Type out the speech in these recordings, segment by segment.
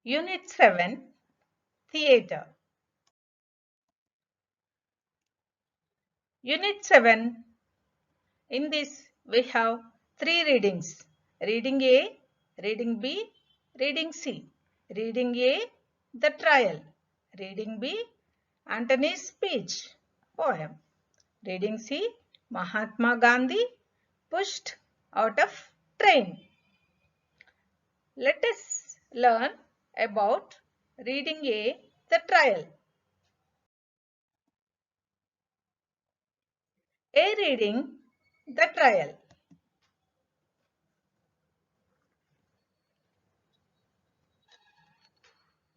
Unit 7, Theatre. Unit 7, in this we have 3 readings. Reading A, Reading B, Reading C. Reading A, The Trial. Reading B, Antony's Speech, poem. Reading C, Mahatma Gandhi, Pushed Out of Train. Let us learn about Reading A, The Trial. A reading, The Trial.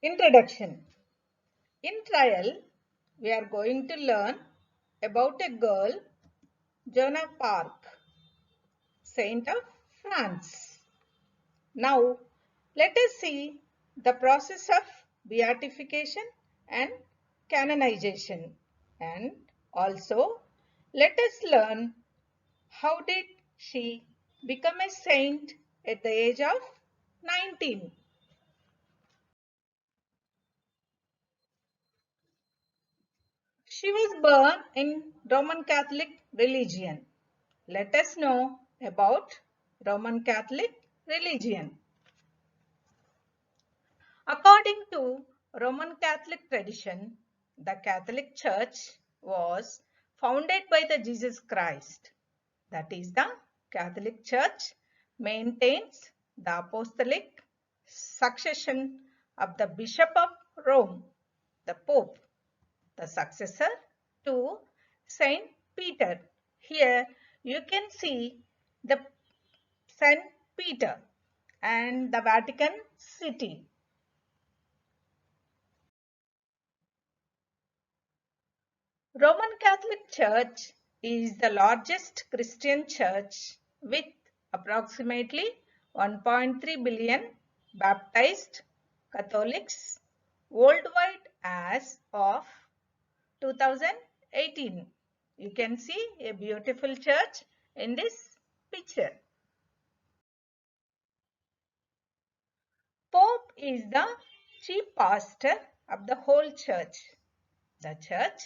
Introduction. In Trial, we are going to learn about a girl, Joan of Arc, Saint of France. Now, let us see the process of beatification and canonization, and also let us learn how did she become a saint at the age of 19. She was born in Roman Catholic religion. Let us know about Roman Catholic religion. According to Roman Catholic tradition, the Catholic Church was founded by the Jesus Christ. That is, the Catholic Church maintains the apostolic succession of the Bishop of Rome, the Pope, the successor to Saint Peter. Here you can see the Saint Peter and the Vatican City. Roman Catholic Church is the largest Christian church with approximately 1.3 billion baptized Catholics worldwide as of 2018. You can see a beautiful church in this picture. Pope is the chief pastor of the whole church. The church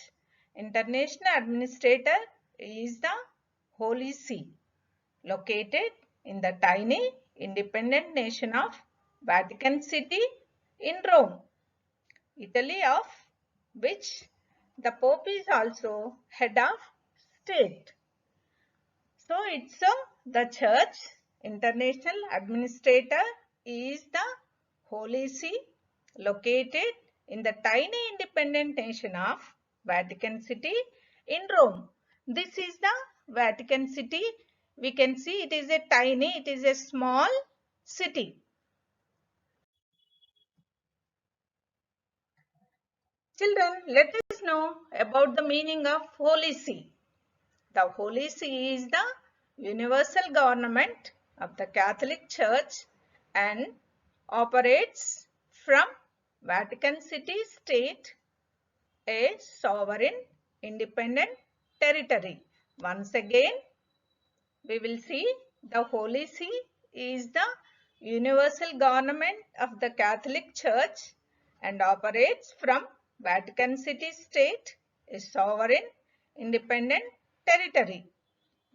international administrator is the Holy See, located in the tiny independent nation of Vatican City in Rome, Italy, of which the Pope is also head of state. So it's the church international administrator is the Holy See, located in the tiny independent nation of Vatican City in Rome. This is the Vatican City. We can see it is a small city. Children, let us know about the meaning of Holy See. The Holy See is the universal government of the Catholic Church and operates from Vatican City State, a sovereign independent territory. Once again, we will see the Holy See is the universal government of the Catholic Church and operates from Vatican City State, a sovereign independent territory.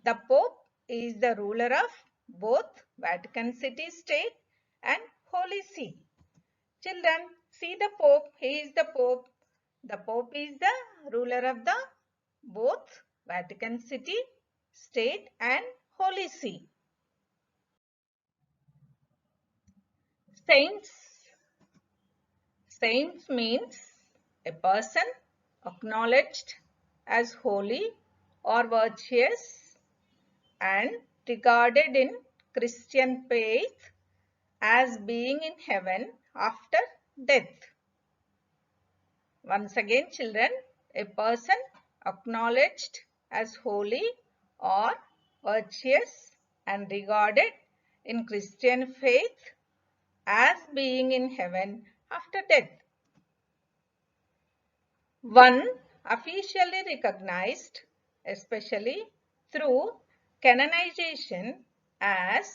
The Pope is the ruler of both Vatican City State and Holy See. Children, see the Pope. He is the Pope. The Pope is the ruler of the both Vatican City State and Holy See. Saints. Saints means a person acknowledged as holy or virtuous and regarded in Christian faith as being in heaven after death. Once again, children, a person acknowledged as holy or virtuous and regarded in Christian faith as being in heaven after death. One officially recognized, especially through canonization, as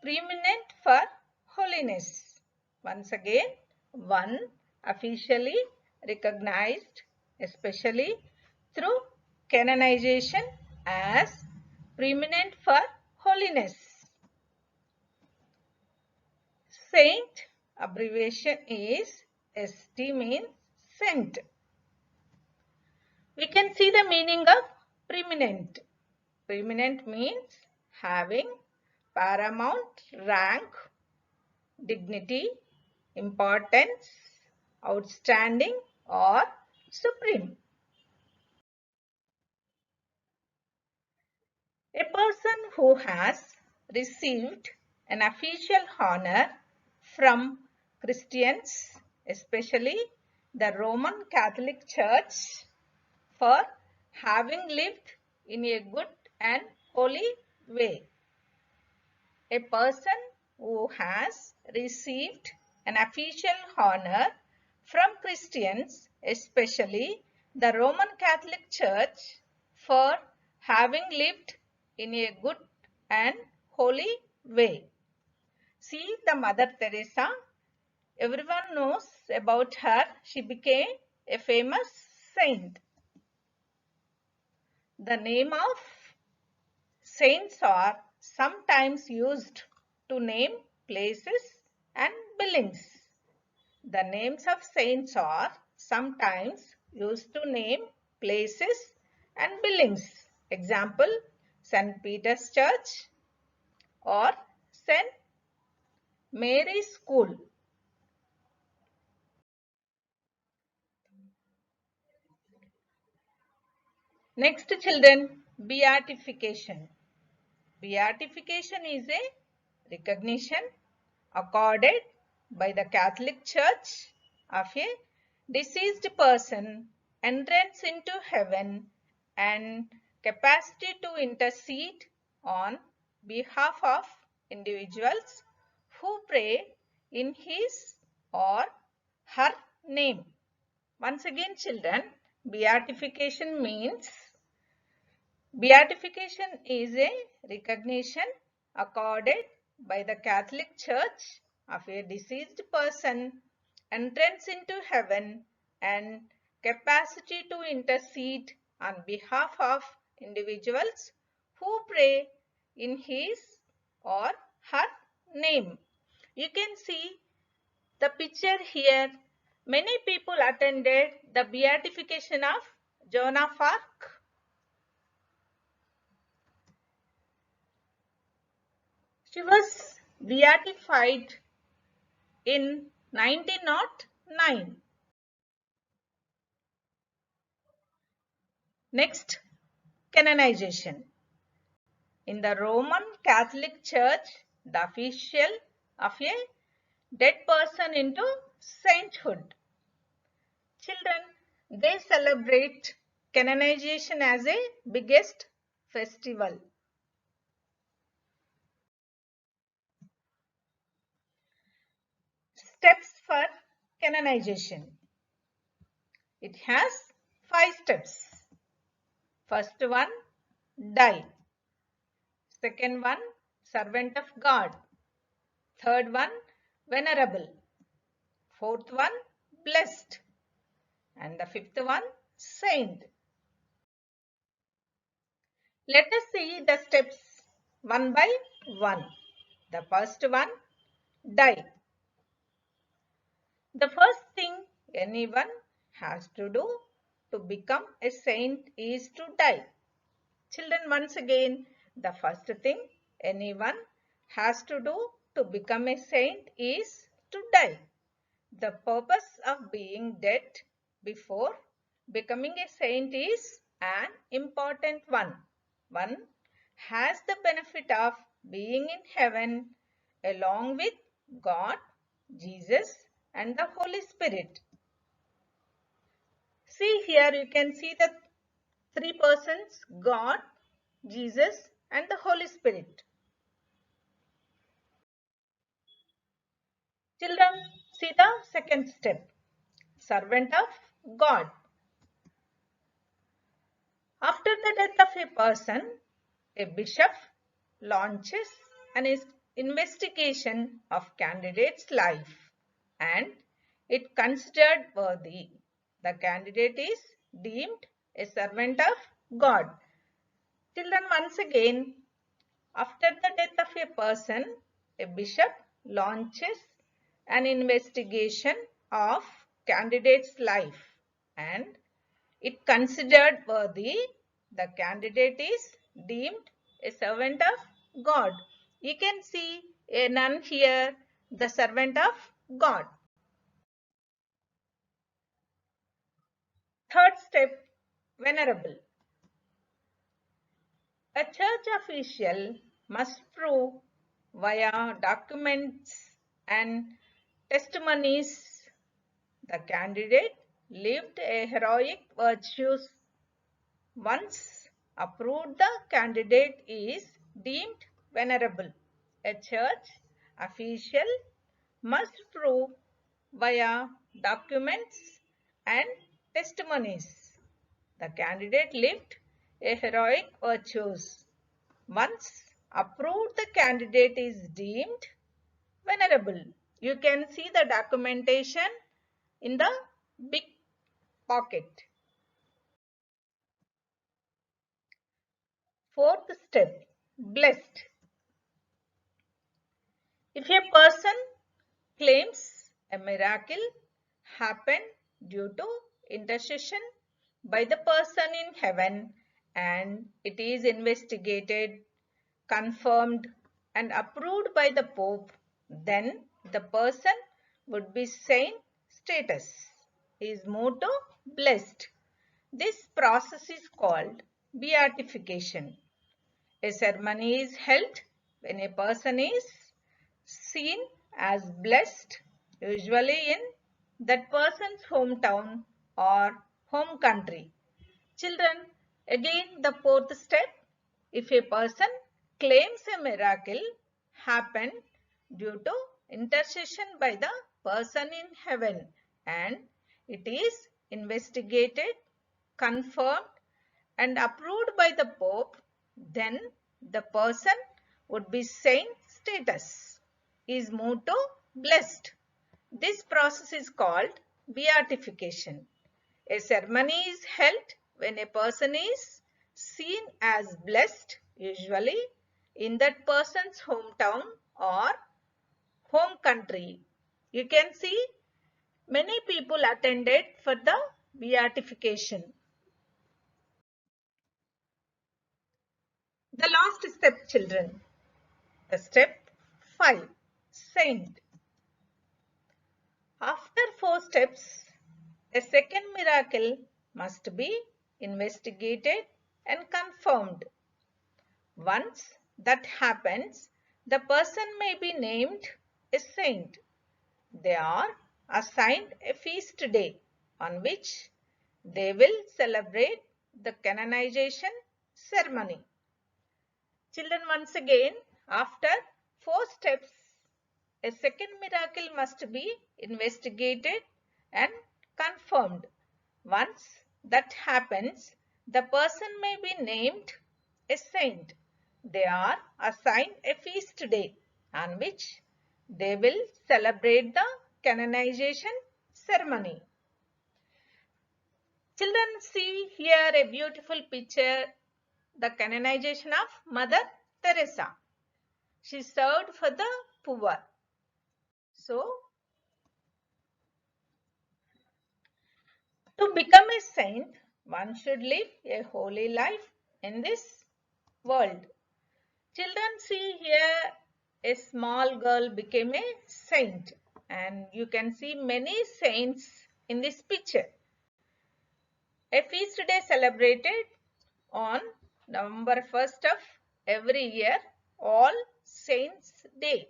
preeminent for holiness. Once again, one officially recognized, especially through canonization as preeminent for holiness. Saint abbreviation is ST, means saint. We can see the meaning of preeminent. Preeminent means having paramount rank, dignity, importance, outstanding or supreme. A person who has received an official honor from Christians, especially the Roman Catholic Church, for having lived in a good and holy way. A person who has received an official honor from Christians, especially the Roman Catholic Church, for having lived in a good and holy way. See the Mother Teresa. Everyone knows about her. She became a famous saint. The name of saints are sometimes used to name places and buildings. The names of saints are sometimes used to name places and buildings. Example, St. Peter's Church or St. Mary's School. Next, children, beatification. Beatification is a recognition accorded by the Catholic Church of a deceased person, entrance into heaven, and capacity to intercede on behalf of individuals who pray in his or her name. Once again, children, beatification means beatification is a recognition accorded by the Catholic Church of a deceased person, entrance into heaven, and capacity to intercede on behalf of individuals who pray in his or her name. You can see the picture here. Many people attended the beatification of Joan of Arc. She was beatified in 1909. Next, canonization. In the Roman Catholic Church, the official of a dead person into sainthood. Children, they celebrate canonization as a biggest festival. Steps for canonization. It has 5 steps. First one, die. Second one, servant of God. Third one, venerable. Fourth one, blessed. And the fifth one, saint. Let us see the steps one by one. The first one, die. The first thing anyone has to do to become a saint is to die. Children, once again, the first thing anyone has to do to become a saint is to die. The purpose of being dead before becoming a saint is an important one. One has the benefit of being in heaven along with God, Jesus, and the Holy Spirit. See here, you can see the 3 persons, God, Jesus, and the Holy Spirit. Children, see the second step, servant of God. After the death of a person, a bishop launches an investigation of candidate's life. and it considered worthy. The candidate is deemed a servant of God. Children, once again, after the death of a person, a bishop launches an investigation of candidate's life and it considered worthy. The candidate is deemed a servant of God. You can see a nun here, the servant of God. Third step, venerable. A church official must prove via documents and testimonies the candidate lived a heroic virtues. Once approved, the candidate is deemed venerable. A church official must prove via documents and testimonies the candidate lived a heroic virtues. Once approved, the candidate is deemed venerable. You can see the documentation in the big pocket. Fourth step, blessed. If a person claims a miracle happened due to intercession by the person in heaven and it is investigated, confirmed and approved by the Pope, then the person would be saint status. He is moved to blessed. This process is called beatification. A ceremony is held when a person is seen as blessed, usually in that person's hometown or home country. Children, again the fourth step, if a person claims a miracle happened due to intercession by the person in heaven and it is investigated, confirmed and approved by the Pope, then the person would be saint status, is moved to blessed. This process is called beatification. A ceremony is held when a person is seen as blessed, usually in that person's hometown or home country. You can see many people attended for the beatification. The last step, children. The step 5, saint. After 4 steps, a second miracle must be investigated and confirmed. Once that happens, the person may be named a saint. They are assigned a feast day on which they will celebrate the canonization ceremony. Children, once again, after 4 steps, a second miracle must be investigated and confirmed. Once that happens, the person may be named a saint. They are assigned a feast day on which they will celebrate the canonization ceremony. Children, see here a beautiful picture, the canonization of Mother Teresa. She served for the poor. So, to become a saint, one should live a holy life in this world. Children, see here a small girl became a saint and you can see many saints in this picture. A feast day celebrated on November 1st of every year, All Saints Day.